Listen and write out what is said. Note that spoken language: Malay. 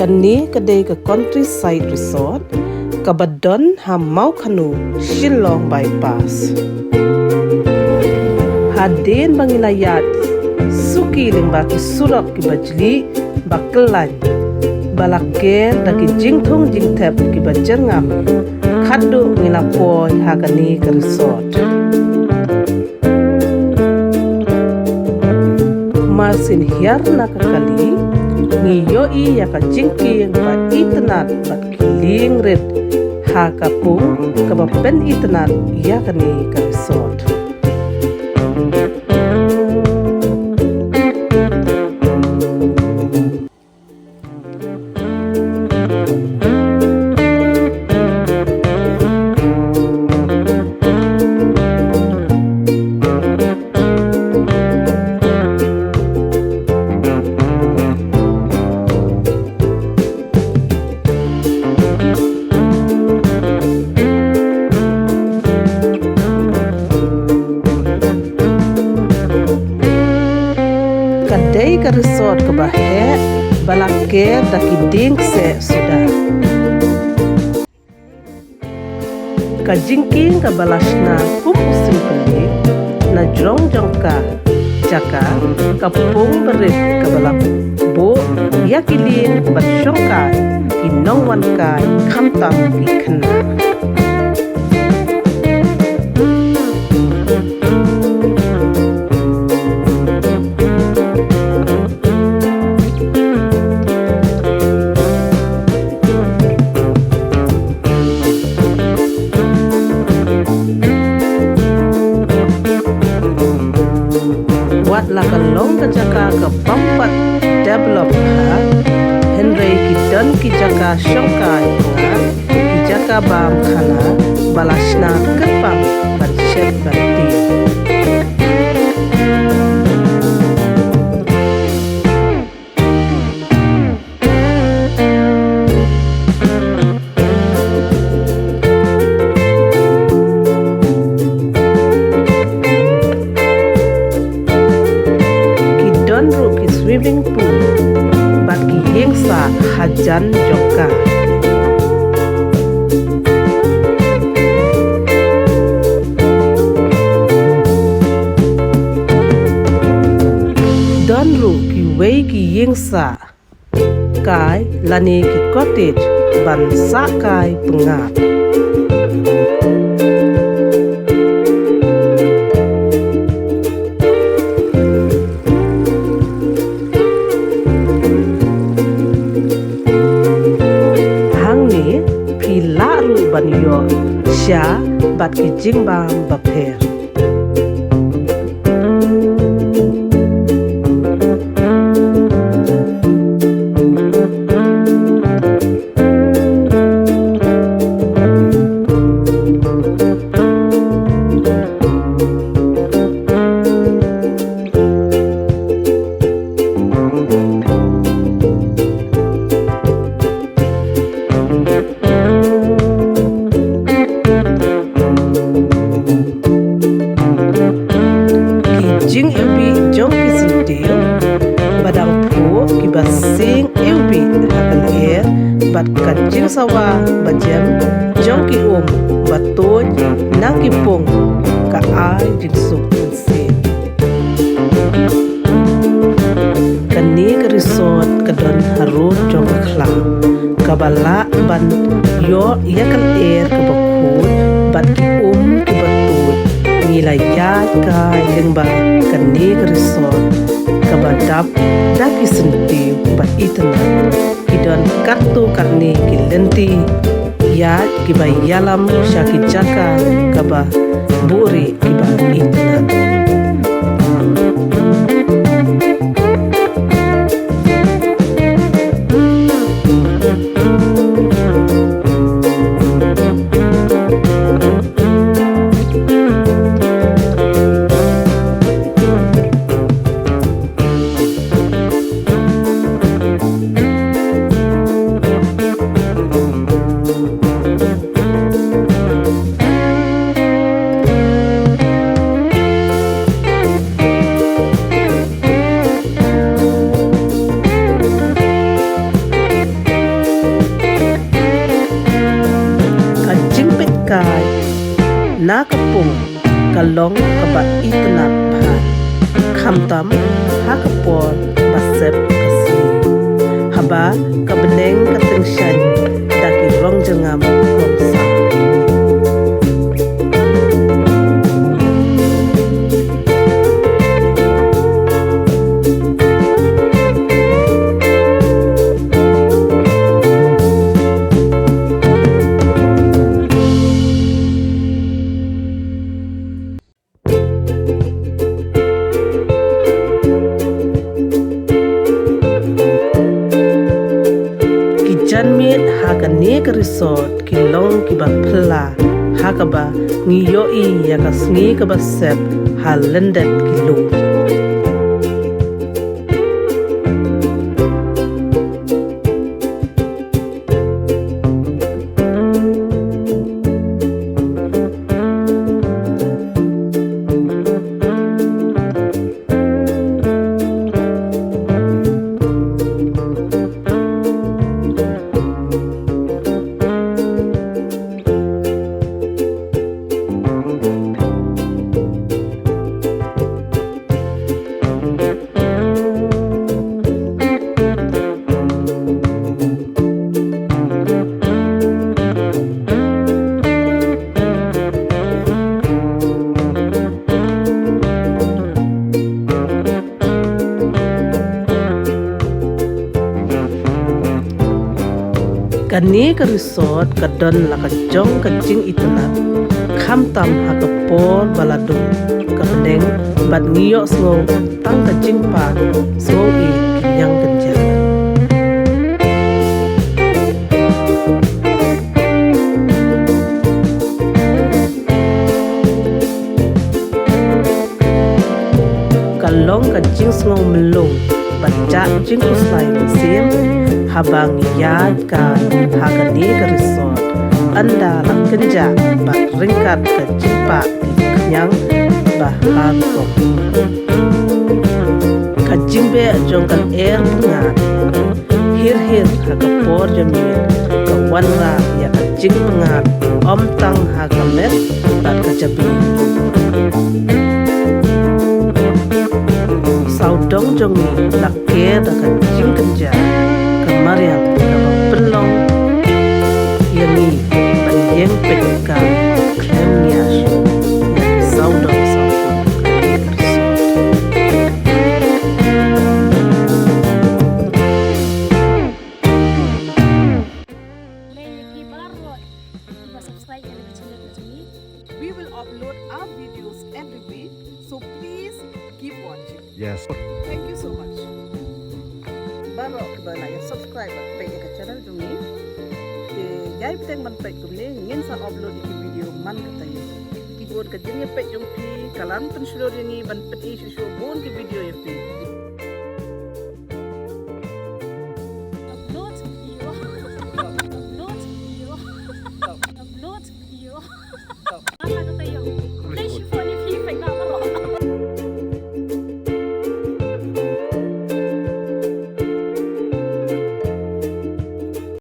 Kani kadai ke countryside resort kabadon hamau kanu Shillong bypass. Hadin bangilayat suki ling baki surak ki bajli bakelan balaker daki jingthong jingtep ki bajengam khadu ngilapoy hakani ke resort. Masin hiar nakakali ngiyoi yaka jingking ba itnat bat kiling red hakapung kabapen itnat yakani ke resort. Kadai ke resort ke bahe balaker daki ding se sudah. Kajingking ke balasna pum usim pelik na jrong jongka jaka kapung berit ke balap bo yakiling bat syongkai inong wankai kamtam ikena. Wat lakalong ke jaka ke pampat develop ha Henry kidan ki jaka syongkai ha ki jaka bam khana balasna kepam banchet banti. Swimming pool bagi hengsa hajan joka. Donru ki wei ki hengsa kai lani ki cottage ban sakai pengat. Banyo sya bat ki jingbam bapher. Jing ubi jong ki sintiu badang po ki basing ubi hakal air bat kanjing sawa bajem jong ki batoj nang ki pong ka ai jing suk sin. Kani ke resort kadon haru jong khlang kabala ban yo yakal air ke bakut bat ki ki batoj nilayat ka lengba kani ke resort kabadap daki senti ba itna kidon kartu karni ki lenti ya ki ba yalam syaki jaka kaba buri ki ba itna. pung kalong kaba itanap ha kamtam hakapor basep kasi haba kabeneng katengsyan daki rong jengam kongsa. Janmit hakane ke resort kilong kiba pela hakaba ngiyoi yakas ngi kaba sep halendet kilo. Kani ke resort kadon lakajong kajing itunat kamtam hakapor baladung kabendeng bat ngiyok sngo tang kajing pa sngo i kinyang kenja. Kalong kajing sngo melung baca jing uslai mesim habang yad ka hakani ke resort anda lang kenja bat ringkat ke jimpa di kenyang bahagong kajing be jongkal air pengat hir hakapor jamir ke wanra ya kajing pengat om tang hakamet bat kajabi saudong jongi laker da kajing kenja Mariam kaba pelong yani banjeng pedika klem niash saudong We will upload our videos every week, so please keep watching. Yes. Thank you so much. Barok keba na yang subscribe at page ke channel jumi ke yai peteng man page kumne ngin sa upload iki video man katai ki buat ke jeng page jong pi kalan pen shlo ni ban pet i shu bon ke video ye pi